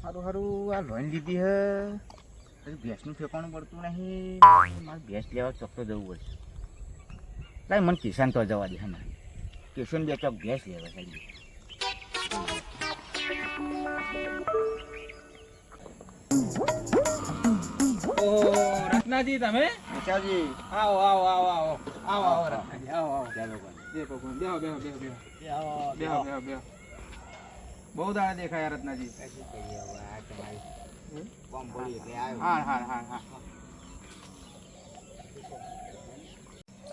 સારું સારું આ લોન લીધી હે હજી ભેંસનું ઠેકાણું પડતું નહીં. મારે ભેંસ લેવા ચોક્કસ જવું પડશે. લાય મને કિસાન તો જવા દે હે ને કિશન બે ચોક ભેંસ લેવા ચાલીએ. ઓહો રત્નાજી તમે ચાલજી આવો આવો આવો આવો આવો આવો રત્નાજી આવો આવો ચાલો બેહો બેહો બેહો બેહો બેહો આવો બેહો બેહો બેહો બહુ દાડા દેખાયા રત્નાજી. હા હા હા હા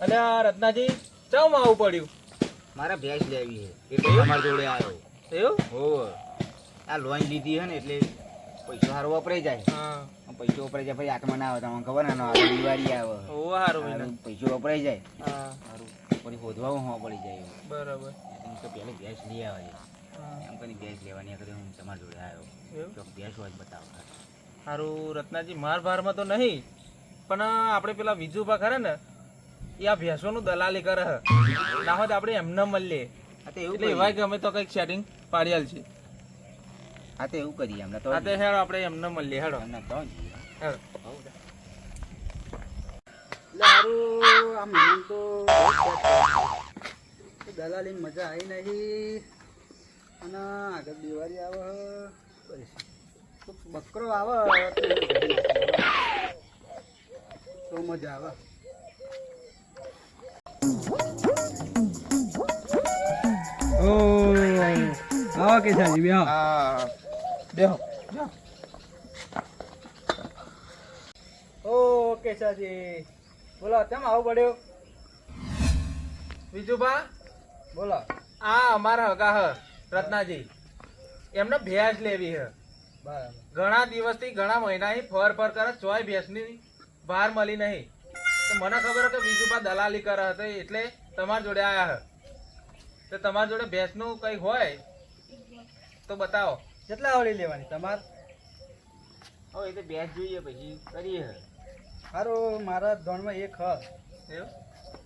અલ્યા રત્નાજી ચમ આવું પડ્યું? મારે ભેંસ લેવી છે એટલે તમારી જોડે આવ્યો. એવું? હો આ લોન લીધી હે ને એટલે પૈસો સારો વપરાઈ જાય. હા પૈસો વપરાઈ જાય પછી આત્મા ના આવે તમને ખબર ને આવે દિવાળી આવે ઓ હારું હારું પૈસો વપરાઈ જાય હા સારું પછી હોદવા હોવા પડી જાય એવું. બરાબર એમ તો પહેલે ભેંસ લઈ આવે છે હા એમ કરીને ભેંસ લેવાની આગળ હું તમારી જોડે આવ્યો. એવું? તો ભેંસ હોય જ બતાવો. હારું રત્નાજી માર ભારમાં તો નહીં પણ આપણે પેલા વિજુભા ખરા ને એ આ ભેંસોનું દલાલી કરે હે ના હોય તો આપણે એમને મળીએ હા તો એવું એટલે એવાય કે અમે તો કંઈક સેટિંગ પાડ્યાલ છે. હા તો એવું કરીએ હમણાં તો આ તો હેડો આપણે એમને મળીએ હેડો હમણાં તો જઈએ. હેડો સારું આમ મને તો દલાલી મજા આવી નહીં અને આગળ દિવાળી આવે બસ તો બકરો આવે તો મજા આવે. આવો કેસાજી બેહો. હા બેહો ઓ કેસાજી બોલો કેમ આવું પડ્યો? વિજુભા બોલો. આ અમારા હગા હ રત્નાજી એમને ભેંસ લેવી હે. બરાબર. ઘણા દિવસથી ઘણા મહિનાથી ફર ફર કરે ચોય ભેંસની બહાર મળી નહીં તો મને ખબર હે કે વિજુભા દલાલી કરે હતો એટલે તમારી જોડે આયા હે. તો તમારી જોડે ભેંસનું કંઈ હોય તો બતાવો. કેટલા આવડી લેવાની તમારે? હવે એ તો ભેંસ જોઈએ પછી કરીએ. સારું મારા ધોનમાં એક હ એવું?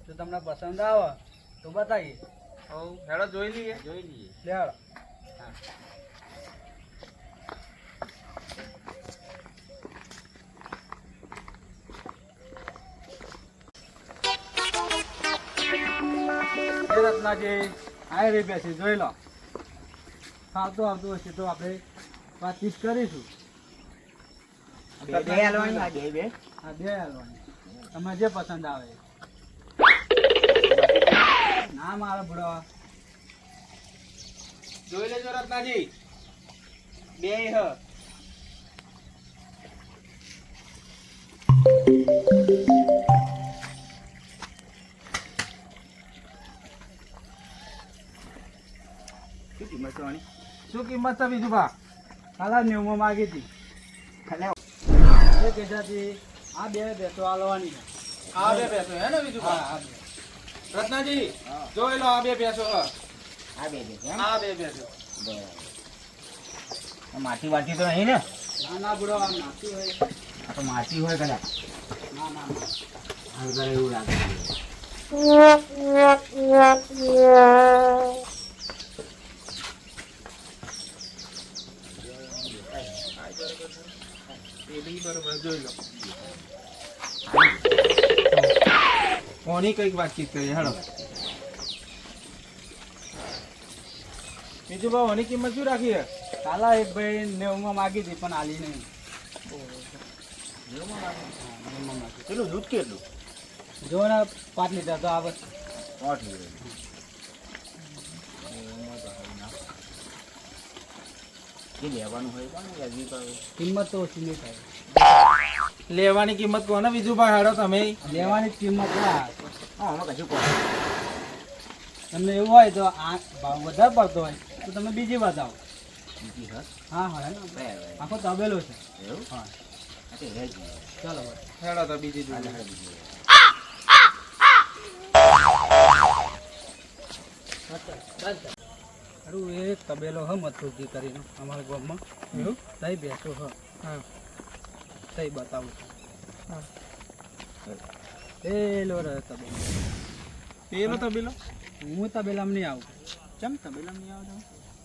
જો તમને પસંદ આવે તો બતાવીએ. હવ હેડો જોઈ લઈએ. જોઈ લઈએ. લેવાડો. હા એ રત્નાજી આ રે બેસી જોઈ લો. આવતું આવતું હશે તો આપણે વાતચીત કરીશું. બે હાલવાની આ બે હા બે હાલવાની તમને જે પસંદ આવે. ના મારા બુડો જોઈ લેજો રત્નાજી બે હ. શું કિંમત થવાની? શું કિંમત છે વિજુભા? કાલા 90 માગી હતી. ખાલી એ કહેતાથી આ બે બેસો હાલવાની છે. આ બે ભેંસો હે ને વિજુભા? હા હા રત્નાજી જોઈ લો આ બે ભેંસો હ. આ બે બે એમ? આ બે ભેંસો બરાબર. માટી વાટી તો નહીં ને? ના ના બુડો આમ નાખી હોય. આ તો માટી હોય કદાચ. ના ના ના હાલ કરે એવું લાગે. એ બી બરોબર જોઈ લો. કોની કઈક વાતચીત કરીએ હેડો. બીજું ભાવ આની કિંમત શું રાખી હે? કાલા એક ભાઈ 90 માગી હતી પણ આલી નહીં. કેટલું દૂધ કેટલું? જો ને 5 લીટર તો આવે. 8 લીટર. એ લેવાનું હોય કોને વ્યાજબી ભાવે? કિંમત તો ઓછી નહીં થાય. લેવાની કિંમત કોને બીજું ભાઈ હેડો તમે? લેવાની જ કિંમત ના. હા આમાં કશું કહો. તમને એવું હોય તો આ ભાવ વધારે પડતો હોય તો તમે બીજી બતાવો. બીજી હા હા હા ને બરાબર. આખો તબેલો છે. એવું? હા આ તો રહે જ નહીં. ચાલો ભાઈ. હેડો તો બીજી હાલે, જોઈ હાલે બીજી. સારું એ તબેલો હ મથુરજી કરીને અમારા ગામમાં એવું? તઈ બેસો હ હા તઈ બતાવું છું. હા. પેલો રહે તબેલો. પેલો તબેલો હું તબેલામાં નહીં આવું. ચમ તબેલા નહીં આવતો?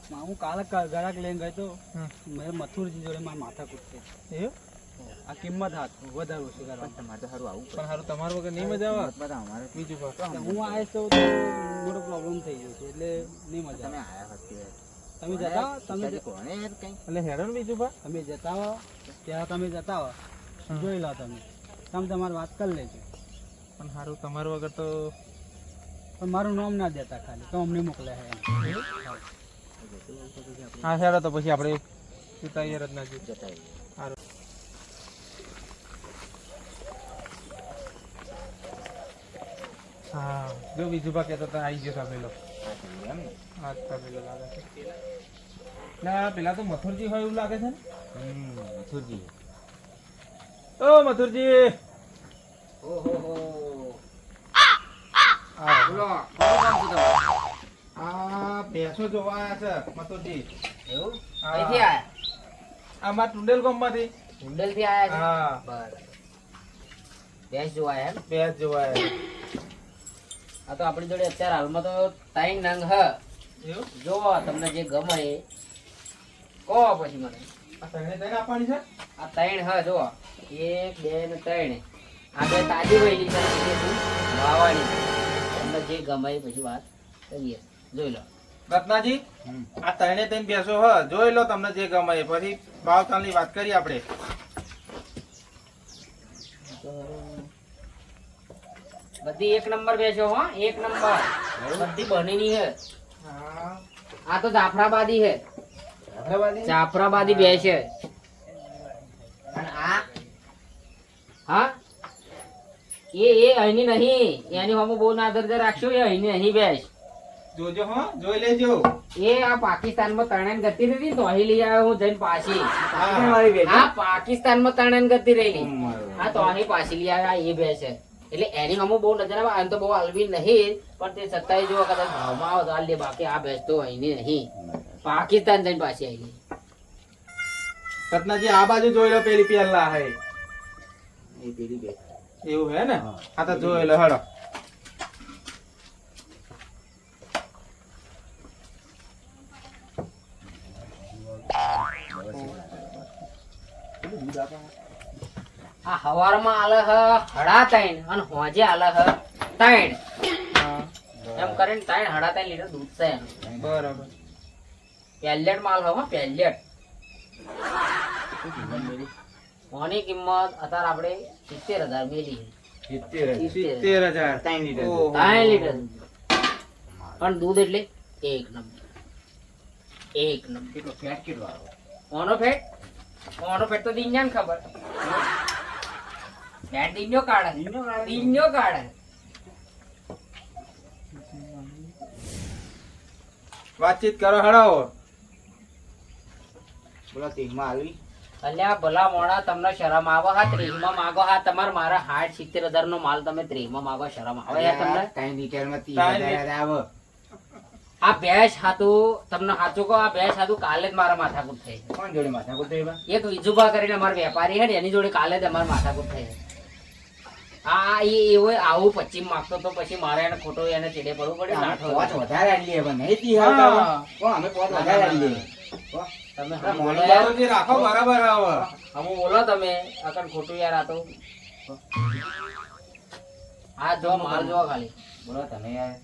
હું કાલે ગરાક લઈને ગયો તો હમ. મેં મથુરજી જોડે મારા માથા કૂટશે એવું આ કિંમત હાથ વધારે ઓછી કરવા તમારે તો સારું આવું પણ હારું તમારું વગર નહીં મજા આવે બધા અમારે બીજું ભાગ હું આવીશ તો મોટો પ્રોબ્લેમ થઈ જશે એટલે નહીં મજા તમે આવે. આયા હતા તમે જતા હો, તમે કોણે યાર કઈ એટલે હેડો ને બીજું ભાગ તમે જતા હો ત્યાં તમે જતા હો હમ. જોઈ લો તમે તમારી વાત કરી લેજો પણ હારું તમારું વગર તો પણ મારું નામ ના દેતા ખાલી તો અમને મોકલે છે એમ. હા હેડો તો પછી આપણે તૈયાર જ ના જઈએ. જતા રહી. હારું હા જો બીજું ભાગ કહેતો તો આવી ગયો તબેલો. આ થયું એમ ને? હા તબેલો લાગે છે. ના પેલા તો મથુરજી હોય એવું લાગે છે ને. મથુરજી. ઓ મથુરજી ઓહો આવો. બોલો કોનું કામ છે તમારે? આ ભેંસો જોવા આવ્યા છે મથુરજી. એવું હા. કઈથી આયા? આમાં ટુંડેલ ગામમાંથી. કુંડલ થી આયા છે? હા બરાબર. ભેંસ જોવા આયા એમ? ભેંસ જોવા આવ્યા. આ તો આપણી જોડે અત્યારે હાલમાં તો ત્રણ નંગ હ એવું જોવો તમને જે ગમે એ કહો પછી મને આ તને તને આપવાની છે. આ ત્રણ હ જોવો 1 2 ને 3 આ બે તાજી વહેલી છે અને બે વાવવાની છે. તમને જે ગમે એ પછી વાત કરીએ જોઈ લો રત્નાજી હમ. આ ત્રણે ત્રણ ભેંસો હ જોઈ લો તમને જે ગમે એ પછી ભાવતાલની વાત કરીએ આપણે. બધી એક નંબર બેસો હો એક નંબર બધી બનીની હે હા આ તો જાફરાબાદી હે જાફરાબાદી? જાફરાબાદી બેસ છે અને આ હા એ અહીંની નહીં એની હમ બહુ ના દરજ્જા રાખશો એ અહીંની અહીં બેસ જોજો હો જોઈ લેજો. એ આ પાકિસ્તાનમાં તરણેન ગતિ હતી ને તો અહીં લઈ આવ્યો હું જઈને પાછી હા. મારી બેન. હા પાકિસ્તાનમાં તરણેન ગતિ રહેલી મારું. હા તો અહીં પાછી લઈ આવ્યા એ બે છે એટલે એની હમું બહુ નજર આવે આમ તો બહુ હલવી નહીં પણ તે છતાંય જો કદાચ ભાવમાં આવે તો હાલ દે બાકી આ ભેંસ તો અહીંની નહીં પાકિસ્તાન જઈને પાછી આવી રત્નાજી આ બાજુ જોઈ લો પેલી પેલા હે એ પેલી બેન. એવું હે ને. હા. આ તો જોઈ લો હેડો. આ હવારમાં આલે હ હડા ત્રણ અને હોજે આલે હ ત્રણ હા એમ કરીને ત્રણ હડા ત્રણ લીટર દૂધ છે એનું. બરાબર. પેલેટ માલ હો પેલેટ ઓની કિંમત અત્યારે આપણે 70,000 મેલી 70,000. 70,000. ત્રણ લીટર. ઓહો. 3 લીટર પણ દૂધ એટલે એક નંબર એક નંબર કેટલો ફેટ કેટલો આવે? ઓનો ફેટ તો દીન્યાને ખબર ફેટ દીન્યો કાઢે દીન્યો કાઢે વાતચીત કરો હેડો. બોલો તેલમાં આવી? અલ્યા ભલા મોડા તમને શરમ આવે હા 30 માં માગો હા તમારે મારા 60-70,000 નો માલ તમે 30 માં માગો શરમ આવે યાર તમને ત્રણ લીટરમાં ત્રણ 30,000 આવે. આ ભેંસ હાતું તમને સાચું કહો આ ભેંસ હાતું કાલે જ મારા માથાકૂટ થઈ છે. કોણ જોડે માથાકૂટ થઈ બા? એક વિજુભા કરીને અમારા વેપારી હે ને એની જોડે કાલે જ અમારે માથાકૂટ થઈ છે. હા એ એવો આવું 25 માંગતો તો પછી મારે એને ખોટો એને ચીડે પડવું પડે અમે લાઠો પોચ વધારે આલીએ પણ નહીં તી હા. હાલતા. કોણ અમે પોચ વધારે આલીએ. કોણ? તમે હા, બોલો મોડું યાર મથુરજી રાખો બરાબર આવે. હમું બોલો તમે અકન ખોટું યાર આ તો આ જો માલ જો ખાલી બોલો તમે યાર.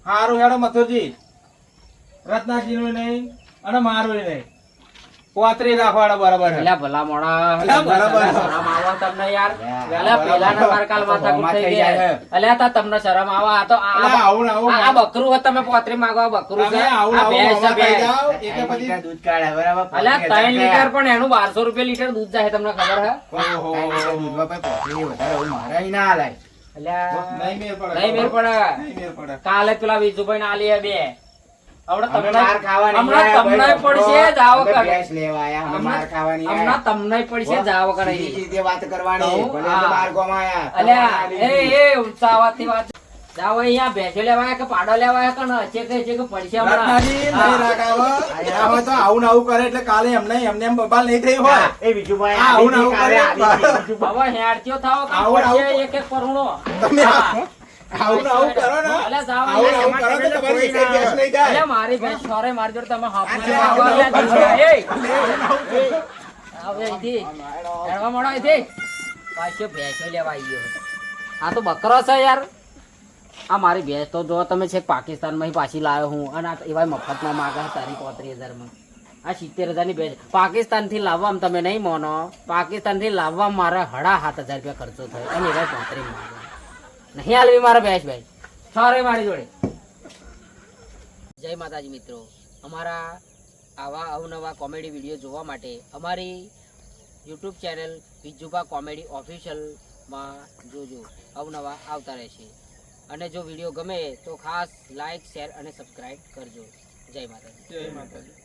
હારું હેડો મથુરજી. રત્નાજીનું નહીં અને મારું નહીં. પોતરી રાખવાડો બરાબર હે. અલ્યા ભલા મોડા અલ્યા બરાબર. શરમ આવો તમને યાર અલ્યા અલ્યા પેલાના મારકાલ માથાકૂટ થઈ ગયા અલ્યા તા તમને શરમ આવો આ તો અલ્યા આવું ને આવું. આ બકરું હોત તમે પોતરી માંગો આ બકરું છે તમે આવું આ આવું ભેંસ છે મોંમાં ખાઈ ભેંસ. જાઓ. એટલે ત્રણ પછી લીટર દૂધ કાઢે બરાબર. અલ્યા 3 લીટર પણ એનું 1200 રૂપિયા લીટર દૂધ જાય તમને ખબર હે ઓહો. ત્રણ લીટર દૂધમાં પછી પોતરી વધારે એવું મારે અહીં ના હાલાય. અલ્યા નહીં મેર પડે. નહીં મેર પડે નહીં મેર પડે. કાલે પેલા વિજુભાઈ ના આલી બે અમે હમણાં માર ખાવાની હમણાં આયા, તમને ભાઈ, પડશે અમે જાઓ કર ભેંસ લેવા આયા, અમે માર ખાવાની આયા. હમણાં તમને પડશે જાવ કરે સીધી સીધી વાત કરવાની. તો, ભલે હા. તો બાર ગામ આયા. અલ્યા તમારે એ ઉત્સાહવાથી વાત જાવ અહીંયા ભેંસો લેવા આયા કે પાડો લેવા આયા કે ન છે કે પડશે રત્નાજી નહીં હમણાં રાખાવો. આ હોય તો આવું ને આવું કરે એટલે કાલે એમને એમ બબાલ નહીં થઈ હોય. એ વિજુભાઈ આ આવું ને આલી આવું હતી, કાલે કરે. આલી હતી. હવે હેડજો થાવ કે આવું ને આવું પડશે એક એક પરુણો તમે હા. આવું ને આવું કરો ને અલ્યા જાઓ, આવું ને આવું કરો તો તમારી એકેય ભેંસ નહીં જાય. અલ્યા મારી ભેંસ સોરે મારી જોડે તમે હાંફું છો. આવું આવો, આવું અલ્યા, કરો. એ, આવો અહીંથી. હેડવા મળો અહીંથી. પાછો ભેંસો લેવા આવી ગયો. આ તો બકરો છે યાર. આ મારી ભેંસ તો જો તમે છે પાકિસ્તાનમાં પાછી લાવ્યો હું અને આ એવા મફતમાં માગે તારી 35,000 માં. આ 70,000 ની ભેંસ પાકિસ્તાન થી લાવવામાં તમે નહીં મોનો. પાકિસ્તાન થી લાવવામાં મારે 7,500 રૂપિયા ખર્ચો થયો અને એવા 35 માગે. નહીં હાલવી મારા ભેંસ ભાઈ સોરે મારી જોડે. જય માતાજી મિત્રો, અમારા આવા અવનવા કોમેડી વિડીયો જોવા માટે અમારી યુટ્યુબ ચેનલ વિજુભા કોમેડી ઓફિશિયલમાં જોજો. અવનવા આવતા રહેશે અને જો વિડીયો ગમે તો ખાસ લાઈક શેર અને સબસ્ક્રાઈબ કરજો. જય માતાજી. જય માતાજી.